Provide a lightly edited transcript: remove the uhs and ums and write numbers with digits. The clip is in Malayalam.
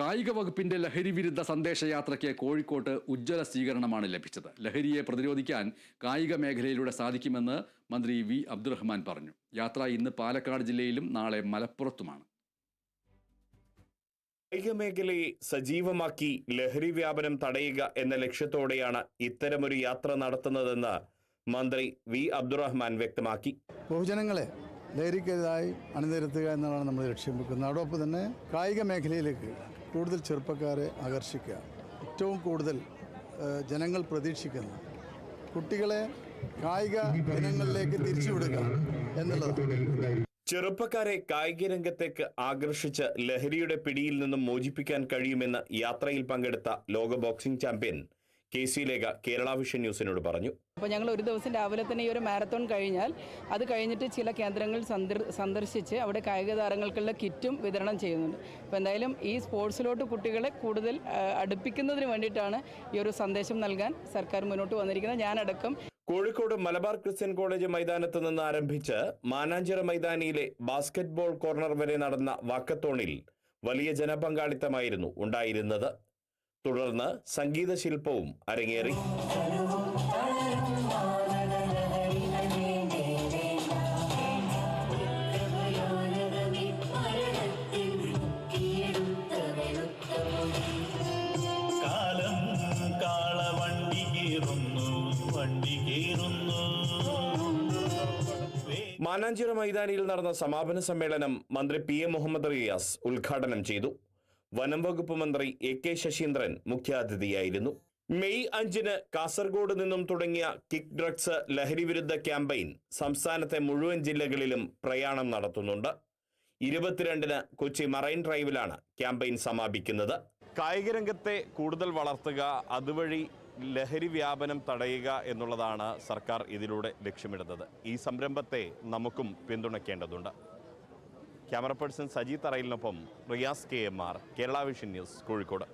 കായിക വകുപ്പിന്റെ ലഹരി വിരുദ്ധ സന്ദേശയാത്രയ്ക്ക് കോഴിക്കോട്ട് ഉജ്ജ്വല സ്വീകരണമാണ് ലഭിച്ചത്. ലഹരിയെ പ്രതിരോധിക്കാൻ കായിക മേഖലയിലൂടെ സാധിക്കുമെന്ന് മന്ത്രി വി അബ്ദുറഹ്മാൻ പറഞ്ഞു. യാത്ര ഇന്ന് പാലക്കാട് ജില്ലയിലും നാളെ മലപ്പുറത്തുമാണ്. കായിക മേഖലയെ സജീവമാക്കി ലഹരി വ്യാപനം തടയുക എന്ന ലക്ഷ്യത്തോടെയാണ് ഇത്തരമൊരു യാത്ര നടത്തുന്നതെന്ന് മന്ത്രി വി അബ്ദുറഹ്മാൻ വ്യക്തമാക്കി. പൊതുജനങ്ങളെ ലഹരിക്കെതിരായി അണിനിരത്തുക എന്നതാണ് നമ്മൾ ലക്ഷ്യം വെക്കുന്നത്. അതോടൊപ്പം തന്നെ കായിക മേഖലയിലേക്ക് കൂടുതൽ ചെറുപ്പക്കാരെ ആകർഷിക്കുക, ഏറ്റവും കൂടുതൽ ജനങ്ങൾ പ്രതീക്ഷിക്കുന്ന കുട്ടികളെ കായിക ഇനങ്ങളിലേക്ക് തിരിച്ചുവിടുക എന്നുള്ളതാണ്. ചെറുപ്പക്കാരെ കായിക രംഗത്തേക്ക് ആകർഷിച്ച് ലഹരിയുടെ പിടിയിൽ നിന്നും മോചിപ്പിക്കാൻ കഴിയുമെന്ന് യാത്രയിൽ പങ്കെടുത്ത ലോക boxing champion KC Lekha Kerala vision ന്യൂസിനോട് പറഞ്ഞു. അപ്പോൾ ഞങ്ങൾ ഒരു ദിവസം രാവിലെ തന്നെ ഈ ഒരു മാരത്തോൺ കഴിഞ്ഞാൽ അത് കഴിഞ്ഞിട്ട് ചില കേന്ദ്രങ്ങൾ സന്ദർശിച്ച് അവിടെ കായിക താരങ്ങൾക്കുള്ള കിറ്റും വിതരണം ചെയ്യുന്നുണ്ട്. അപ്പോൾ എന്തായാലും ഈ സ്പോർട്സിലോട്ട് കുട്ടികളെ കൂടുതൽ അടുപ്പിക്കുന്നതിന് വേണ്ടിയിട്ടാണ് ഈ ഒരു സന്ദേശം നൽകാൻ സർക്കാർ മുന്നോട്ട് വന്നിരിക്കുന്നത്. ഞാനടക്കം കോഴിക്കോട് മലബാർ ക്രിസ്ത്യൻ കോളേജ് മൈതാനത്ത് നിന്ന് ആരംഭിച്ച് മാനാഞ്ചിറ മൈതാനിയിലെ ബാസ്കറ്റ്ബോൾ കോർണർ വരെ നടന്ന വാക്കത്തോണിൽ വലിയ ജനപങ്കാളിത്തമായിരുന്നു ഉണ്ടായിരുന്നത്. തുടർന്ന് സംഗീത ശില്പവും അരങ്ങേറി. മാനാഞ്ചിറ മൈതാനിയിൽ നടന്ന സമാപന സമ്മേളനം മന്ത്രി PM മുഹമ്മദ് റിയാസ് ഉദ്ഘാടനം ചെയ്തു. വനം വകുപ്പ് മന്ത്രി AK ശശീന്ദ്രൻ മുഖ്യാതിഥിയായിരുന്നു. മെയ് 5 കാസർഗോഡ് നിന്നും തുടങ്ങിയ കിക്ക് ഡ്രഗ്സ് ലഹരി വിരുദ്ധ ക്യാമ്പയിൻ സംസ്ഥാനത്തെ മുഴുവൻ ജില്ലകളിലും പ്രയാണം നടത്തുന്നുണ്ട്. 22 കൊച്ചി മറൈൻ ഡ്രൈവിലാണ് ക്യാമ്പയിൻ സമാപിക്കുന്നത്. കായിക രംഗത്തെ കൂടുതൽ വളർത്തുക, അതുവഴി ലഹരി വ്യാപനം തടയുക എന്നുള്ളതാണ് സർക്കാർ ഇതിലൂടെ ലക്ഷ്യമിടുന്നത്. ഈ സംരംഭത്തെ നമുക്കും പിന്തുണയ്ക്കേണ്ടതുണ്ട്. ക്യാമറ പേഴ്സൺ സജി തറയിലിനൊപ്പം Riyas KMR, Kerala vision news, Kozhikode.